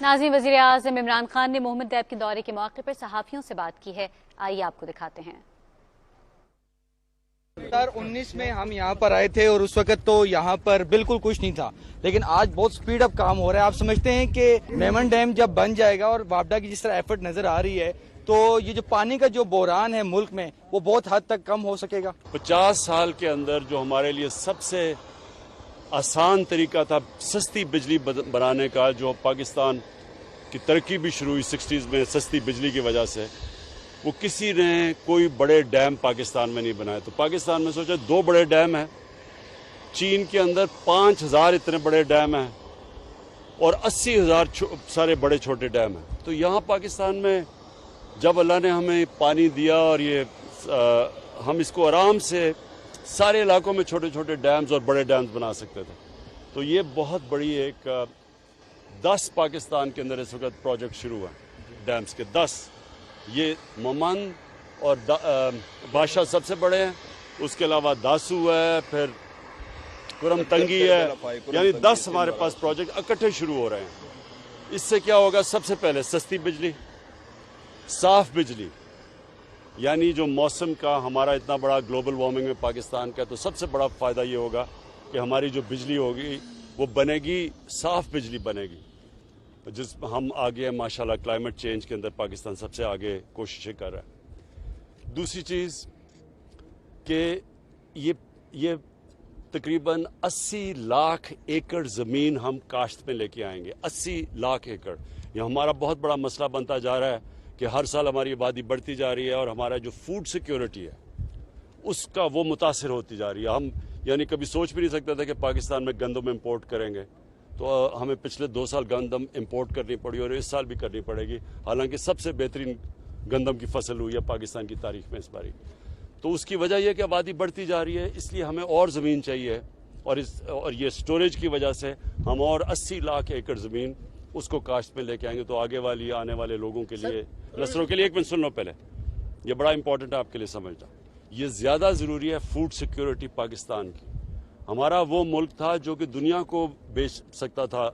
ناظرین، وزیر اعظم عمران خان نے محمد دیب کے دورے کے موقع پر صحافیوں سے بات کی ہے، آئیے آپ کو دکھاتے ہیں۔ 2019 میں ہم یہاں پر آئے تھے اور اس وقت تو یہاں پر بالکل کچھ نہیں تھا، لیکن آج بہت سپیڈ اپ کام ہو رہا ہے۔ آپ سمجھتے ہیں کہ میمن ڈیم جب بن جائے گا اور وابڈا کی جس طرح ایفرٹ نظر آ رہی ہے تو یہ جو پانی کا جو بحران ہے ملک میں وہ بہت حد تک کم ہو سکے گا۔ 50 سال کے اندر جو ہمارے لیے سب سے آسان طریقہ تھا سستی بجلی بنانے کا، جو پاکستان کی ترقی بھی شروع ہوئی 60s میں سستی بجلی کی وجہ سے، وہ کسی نے کوئی بڑے ڈیم پاکستان میں نہیں بنائے۔ تو پاکستان میں سوچا 2 بڑے ڈیم ہیں، چین کے اندر 5000 اتنے بڑے ڈیم ہیں اور 80,000 سارے بڑے چھوٹے ڈیم ہیں۔ تو یہاں پاکستان میں جب اللہ نے ہمیں پانی دیا اور یہ ہم اس کو آرام سے سارے علاقوں میں چھوٹے چھوٹے ڈیمز اور بڑے ڈیمز بنا سکتے تھے، تو یہ بہت بڑی ایک 10 پاکستان کے اندر اس وقت پروجیکٹ شروع ہے ڈیمز کے 10۔ یہ ممن اور بادشاہ سب سے بڑے ہیں، اس کے علاوہ داسو ہے، پھر کرم تنگی ہے، یعنی 10 ہمارے پاس پروجیکٹ اکٹھے شروع ہو رہے ہیں۔ اس سے کیا ہوگا؟ سب سے پہلے سستی بجلی، صاف بجلی، یعنی جو موسم کا ہمارا اتنا بڑا گلوبل وارمنگ میں پاکستان کا، تو سب سے بڑا فائدہ یہ ہوگا کہ ہماری جو بجلی ہوگی وہ بنے گی، صاف بجلی بنے گی، جس ہم آگے ہیں ماشاءاللہ کلائمیٹ چینج کے اندر پاکستان سب سے آگے کوششیں کر رہا ہے۔ دوسری چیز کہ یہ تقریباً 80 لاکھ ایکڑ زمین ہم کاشت میں لے کے آئیں گے، 80 لاکھ ایکڑ۔ یہ ہمارا بہت بڑا مسئلہ بنتا جا رہا ہے کہ ہر سال ہماری آبادی بڑھتی جا رہی ہے اور ہمارا جو فوڈ سیکیورٹی ہے اس کا وہ متاثر ہوتی جا رہی ہے۔ ہم یعنی کبھی سوچ بھی نہیں سکتے تھے کہ پاکستان میں گندم امپورٹ کریں گے، تو ہمیں پچھلے 2 سال گندم امپورٹ کرنی پڑی اور اس سال بھی کرنی پڑے گی، حالانکہ سب سے بہترین گندم کی فصل ہوئی ہے پاکستان کی تاریخ میں اس باری۔ تو اس کی وجہ یہ کہ آبادی بڑھتی جا رہی ہے، اس لیے ہمیں اور زمین چاہیے، اور یہ سٹوریج کی وجہ سے ہم اور 80 لاکھ ایکڑ زمین اس کو کاشت میں لے کے آئیں گے، تو آگے والی آنے والے لوگوں کے لیے، نسلوں کے لیے۔ ایک منٹ سن لو پہلے، یہ بڑا امپورٹنٹ ہے آپ کے لیے سمجھنا، یہ زیادہ ضروری ہے فوڈ سیکیورٹی پاکستان کی۔ ہمارا وہ ملک تھا جو کہ دنیا کو بیچ سکتا تھا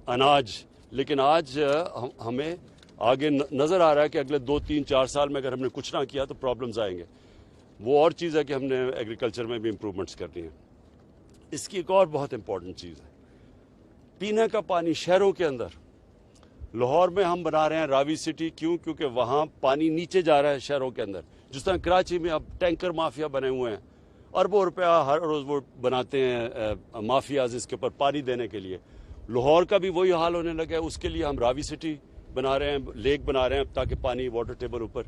اناج، لیکن آج ہمیں آگے نظر آ رہا ہے کہ اگلے 2 3 4 سال میں اگر ہم نے کچھ نہ کیا تو پرابلمز آئیں گے۔ وہ اور چیز ہے کہ ہم نے ایگریکلچر میں بھی امپرومنٹس کرنی ہیں۔ اس کی ایک اور بہت امپورٹنٹ چیز ہے پینے کا پانی۔ شہروں کے اندر لاہور میں ہم بنا رہے ہیں راوی سٹی، کیونکہ وہاں پانی نیچے جا رہا ہے شہروں کے اندر، جس طرح کراچی میں اب ٹینکر مافیا بنے ہوئے ہیں، اربوں روپیہ ہر روز وہ بناتے ہیں مافیاز اس کے اوپر پانی دینے کے لیے۔ لاہور کا بھی وہی حال ہونے لگا ہے، اس کے لیے ہم راوی سٹی بنا رہے ہیں، لیک بنا رہے ہیں تاکہ پانی واٹر ٹیبل اوپر۔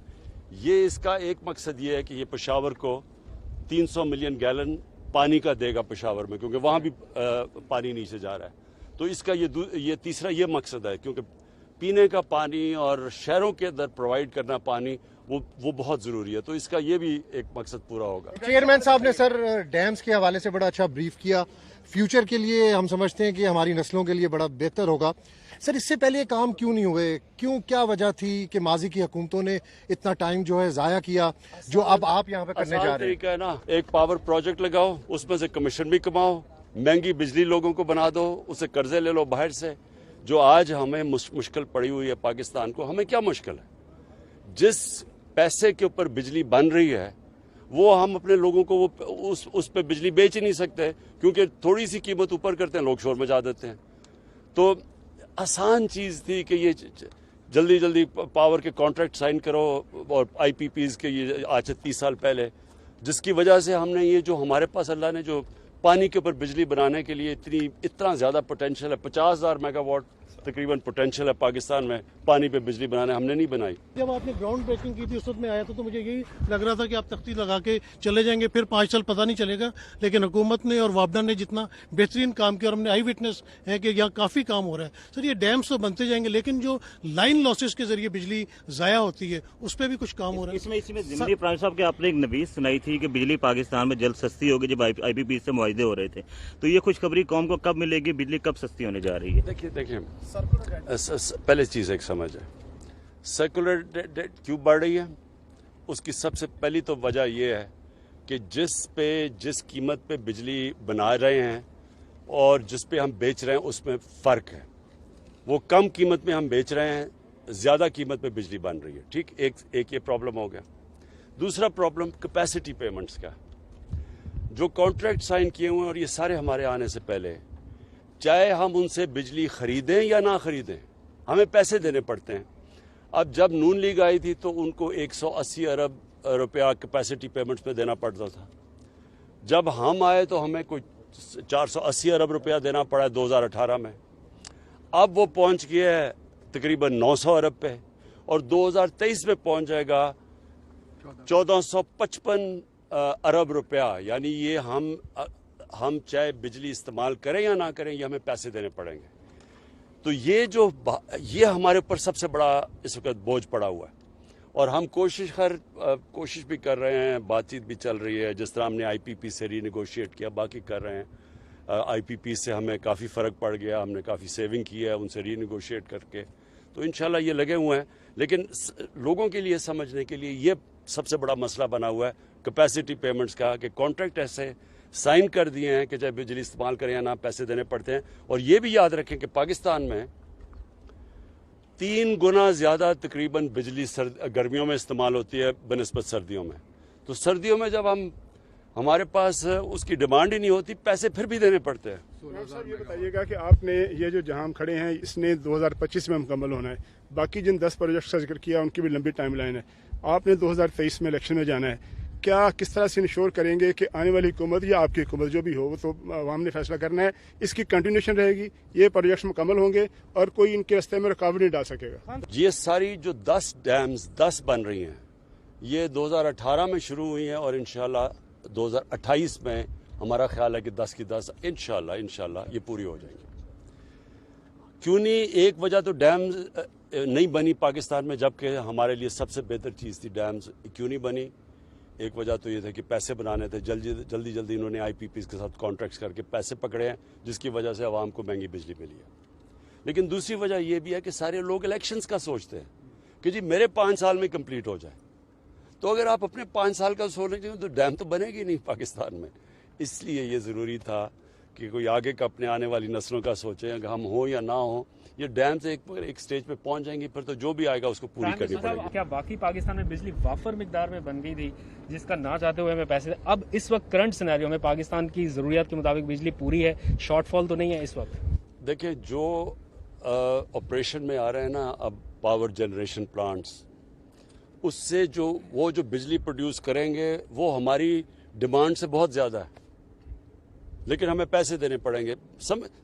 یہ اس کا ایک مقصد یہ ہے کہ یہ پشاور کو 300 ملین گیلن پانی کا دے گا پشاور میں، کیونکہ وہاں بھی پانی نیچے جا رہا ہے۔ تو اس کا یہ تیسرا یہ مقصد ہے، کیونکہ پینے کا پانی اور شہروں کے اندر پرووائڈ کرنا پانی وہ بہت ضروری ہے، تو اس کا یہ بھی ایک مقصد پورا ہوگا۔ چیئرمین صاحب نے سر ڈیمز کے حوالے سے بڑا اچھا بریف کیا، فیوچر کے لیے ہم سمجھتے ہیں کہ ہماری نسلوں کے لیے بڑا بہتر ہوگا۔ سر اس سے پہلے یہ کام کیوں نہیں ہوئے؟ کیا وجہ تھی کہ ماضی کی حکومتوں نے اتنا ٹائم جو ہے ضائع کیا، جو اب آپ یہاں پہ کرنے جا رہے ہیں؟ طریقہ ہے نا، ایک پاور پروجیکٹ لگاؤ، اس میں سے کمیشن بھی کماؤ، مہنگی بجلی لوگوں کو بنا دو، اسے قرضے لے لو باہر سے۔ جو آج ہمیں مشکل پڑی ہوئی ہے پاکستان کو، ہمیں کیا مشکل ہے؟ جس پیسے کے اوپر بجلی بن رہی ہے وہ ہم اپنے لوگوں کو اس پہ بجلی بیچ ہی نہیں سکتے، کیونکہ تھوڑی سی قیمت اوپر کرتے ہیں، لوگ شور مچا دیتے ہیں۔ تو آسان چیز تھی کہ یہ جلدی جلدی پاور کے کانٹریکٹ سائن کرو، اور آئی پی پیز کے یہ آج سے 30 سال پہلے، جس کی وجہ سے ہم نے یہ جو ہمارے پاس اللہ نے جو پانی کے اوپر بجلی بنانے کے لیے اتنا زیادہ پوٹینشیل ہے، 50,000 میگا واٹ تقریباً پوٹینشیل ہے پاکستان میں پانی پہ بجلی بنانے، ہم نے نہیں بنائی۔ جب آپ نے گراؤنڈ بریکنگ کی تھی اس وقت میں آیا تھا تو مجھے یہی لگ رہا تھا کہ آپ تختی لگا کے چلے جائیں گے، پھر 5 سال پتہ نہیں چلے گا، لیکن حکومت نے اور وابڈا نے جتنا بہترین کام کیا، اور ہم نے آئی وٹنس ہے کہ یہاں کافی کام ہو رہا ہے۔ سر یہ ڈیمز تو بنتے جائیں گے، لیکن جو لائن لاسز کے ذریعے بجلی ضائع ہوتی ہے اس پہ بھی کچھ کام ہو رہا ہے۔ اسی میں ضمنی پرائم صاحب کہ آپ نے ایک نویس سنائی تھی کہ بجلی پاکستان میں جلد سستی ہوگی، جب آئی پی پی سے معاہدے ہو رہے تھے، تو یہ خوشخبری قوم کو کب ملے گی؟ بجلی کب سستی ہونے جا رہی ہے؟ دیکھیں پہلے چیز ایک سمجھ ہے، سرکولر ڈیٹ کیوں بڑھ رہی ہے؟ اس کی سب سے پہلی تو وجہ یہ ہے کہ جس قیمت پہ بجلی بنا رہے ہیں اور جس پہ ہم بیچ رہے ہیں اس میں فرق ہے۔ वो कम कीमत में हम बेच रहे हैं, ज़्यादा कीमत पे बिजली बन रही है। ठीक, एक ये प्रॉब्लम हो गया। दूसरा प्रॉब्लम कैपेसिटी पेमेंट्स का, जो कॉन्ट्रैक्ट साइन किए हुए हैं और ये सारे हमारे आने से पहले, चाहे हम उनसे बिजली खरीदें या ना खरीदें, हमें पैसे देने पड़ते हैं। अब जब नून लीग आई थी तो उनको 180 अरब रुपया कैपेसिटी पेमेंट्स पे देना पड़ता था। जब हम आए तो हमें कोई 480 अरब रुपया देना पड़ा 2018 में। अब वो पहुंच गया है तकरीबन 900 अरब पे, और 2023 में पहुंच जाएगा 1455 अरब रुपया। यानी ये हम चाहे बिजली इस्तेमाल करें या ना करें, ये हमें पैसे देने पड़ेंगे। तो ये हमारे ऊपर सबसे बड़ा इस वक्त बोझ पड़ा हुआ है, और हम कोशिश भी कर रहे हैं, बातचीत भी चल रही है। जिस तरह हमने IPP से रीनेगोशिएट किया, बाकी कर रहे हैं। IPP से हमें काफ़ी फ़र्क पड़ गया, हमने काफ़ी सेविंग की है उनसे रीनेगोशिएट करके, तो इंशाल्लाह ये लगे हुए हैं। लेकिन लोगों के लिए समझने के लिए ये सबसे बड़ा मसला बना हुआ है कैपेसिटी पेमेंट्स का, कि कॉन्ट्रैक्ट ऐसे साइन कर दिए हैं कि चाहे बिजली इस्तेमाल करें या ना, पैसे देने पड़ते हैं। और ये भी याद रखें कि पाकिस्तान में 3 गुना ज़्यादा तकरीबन बिजली गर्मियों में इस्तेमाल होती है बनिस्बत सर्दियों में। तो सर्दियों में जब हमारे पास उसकी डिमांड ही नहीं होती, पैसे फिर भी देने पड़ते हैं। सर ये बताइएगा कि आपने ये जो जहां हम खड़े हैं इसने 2025 में मुकम्मल होना है, बाकी जिन 10 प्रोजेक्ट्स का जिक्र किया उनकी भी लंबी टाइम लाइन है। आपने 2023 में इलेक्शन में जाना है, क्या किस तरह से इंश्योर करेंगे कि आने वाली हुकूमत या आपकी हुकूमत जो भी हो, वो तो आवाम ने फैसला करना है, इसकी कंटिन्यूशन रहेगी, ये प्रोजेक्ट्स मुकम्मल होंगे और कोई इनके रास्ते में रुकावट नहीं डाल सकेगा? ये सारी जो 10 डैम्स 10 बन रही हैं, ये 2018 में शुरू हुई हैं और इंशाल्लाह 2028 में हमारा ख्याल है कि 10 की 10 इंशाल्लाह ये पूरी हो जाएंगी। क्यों नहीं? एक वजह तो डैम्स नहीं बनी पाकिस्तान में, जबकि हमारे लिए सबसे बेहतर चीज़ थी डैम्स। क्यों नहीं बनी? एक वजह तो ये था कि पैसे बनाने थे, जल्दी इन्होंने IPPs के साथ कॉन्ट्रैक्ट्स करके पैसे पकड़े हैं, जिसकी वजह से आवाम को महंगी बिजली मिली है। लेकिन दूसरी वजह यह भी है कि सारे लोग इलेक्शंस का सोचते हैं कि जी मेरे 5 साल में कंप्लीट हो जाए। तो अगर आप अपने 5 साल का सोच रहे तो डैम तो बनेगी नहीं पाकिस्तान में। इसलिए ये ज़रूरी था कि कोई आगे का अपने आने वाली नस्लों का सोचे, अगर हम हो या ना हो, ये डैम से एक स्टेज पे पहुंच जाएंगी, फिर तो जो भी आएगा उसको पूरी करनी पड़ेगी। क्या बाकी पाकिस्तान में बिजली वाफर मिकदार में बन गई थी, जिसका ना चाहते हुए हमें पैसे, अब इस वक्त करंट सिनेरियो में पाकिस्तान की ज़रूरियात के मुताबिक बिजली पूरी है, शॉर्टफॉल तो नहीं है इस वक्त? देखिए, जो ऑपरेशन में आ रहे हैं ना अब पावर जनरेशन प्लांट्स, उससे वो जो बिजली प्रोड्यूस करेंगे वो हमारी डिमांड से बहुत ज़्यादा है, लेकिन हमें पैसे देने पड़ेंगे।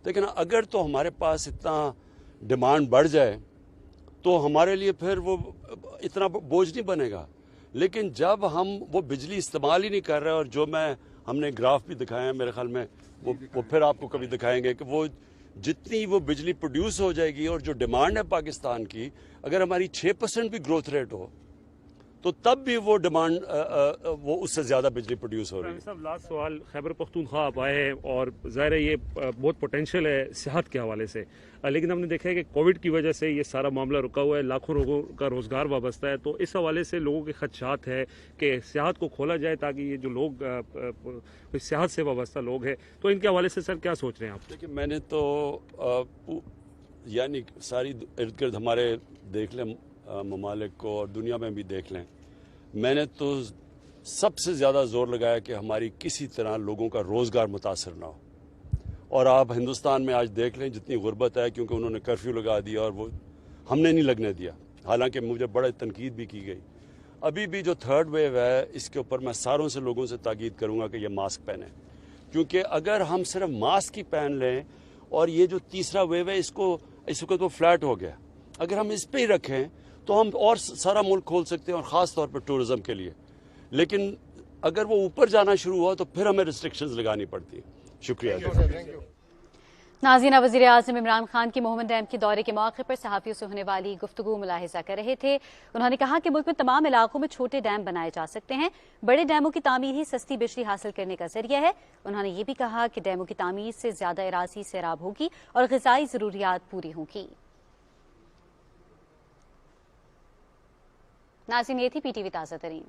लेकिन अगर तो हमारे पास इतना डिमांड बढ़ जाए तो हमारे लिए फिर वो इतना बोझ नहीं बनेगा। लेकिन जब हम वो बिजली इस्तेमाल ही नहीं कर रहे, और जो हमने ग्राफ भी दिखाए हैं, मेरे ख्याल में वो फिर आपको कभी दिखाएंगे कि वो जितनी वो बिजली प्रोड्यूस हो जाएगी और जो डिमांड है पाकिस्तान की, अगर हमारी 6% भी ग्रोथ रेट हो तो तब भी वो डिमांड वो उससे ज़्यादा बिजली प्रोड्यूस हो रही है। साहब, लास्ट सवाल, खैबर पख्तूनख्वा आप आए हैं और ज़ाहिर है ये बहुत पोटेंशियल है सेहत के हवाले से, लेकिन हमने देखा है कि कोविड की वजह से ये सारा मामला रुका हुआ है, लाखों लोगों का रोज़गार वाबस्ता है। तो इस हवाले से लोगों के खदशात है कि सेहत को खोला जाए ताकि ये जो लोग सेहत से वाबस्ता लोग हैं, तो इनके हवाले से सर क्या सोच रहे हैं आप? देखिए, मैंने तो यानी सारी इर्द गिर्द हमारे देख लें ममालिक को और दुनिया में भी देख लें, मैंने तो सबसे ज़्यादा जोर लगाया कि हमारी किसी तरह लोगों का रोज़गार मुतासर ना हो। और आप हिंदुस्तान में आज देख लें जितनी गुर्बत है, क्योंकि उन्होंने कर्फ्यू लगा दिया और वो हमने नहीं लगने दिया, हालांकि मुझे बड़ा तनकीद भी की गई। अभी भी जो 3rd वेव है, इसके ऊपर मैं सारों से लोगों से ताकीद करूँगा कि ये मास्क पहने, क्योंकि अगर हम सिर्फ मास्क ही पहन लें और ये जो 3रा वेव है इस वक्त तो फ्लैट हो गया, अगर हम इस पर ही रखें तो हम और सारा मुल्क खोल सकते हैं, और ख़ास तौर पर टूरिज़म के लिए। लेकिन अगर वो ऊपर जाना शुरू हुआ तो फिर हमें रिस्ट्रिक्शंस लगानी पड़ती है। शुक्रिया। नाज़रीन, वज़ीर आज़म इमरान खान की मोहम्मद डैम के दौरे के मौके पर सहाफ़ियों से होने वाली गुफ्तगू मुलाहिज़ा कर रहे थे। उन्होंने कहा कि मुल्क में तमाम इलाकों में छोटे डैम बनाए जा सकते हैं, बड़े डैमों की तामीर ही सस्ती बिजली हासिल करने का जरिया है। उन्होंने ये भी कहा कि डैमों की तामीर से ज़्यादा अराज़ी सैराब होगी और ग़िज़ाई ज़रूरियात पूरी होंगी। नाज़रीन, ये थी PTV ताज़ा तरीन।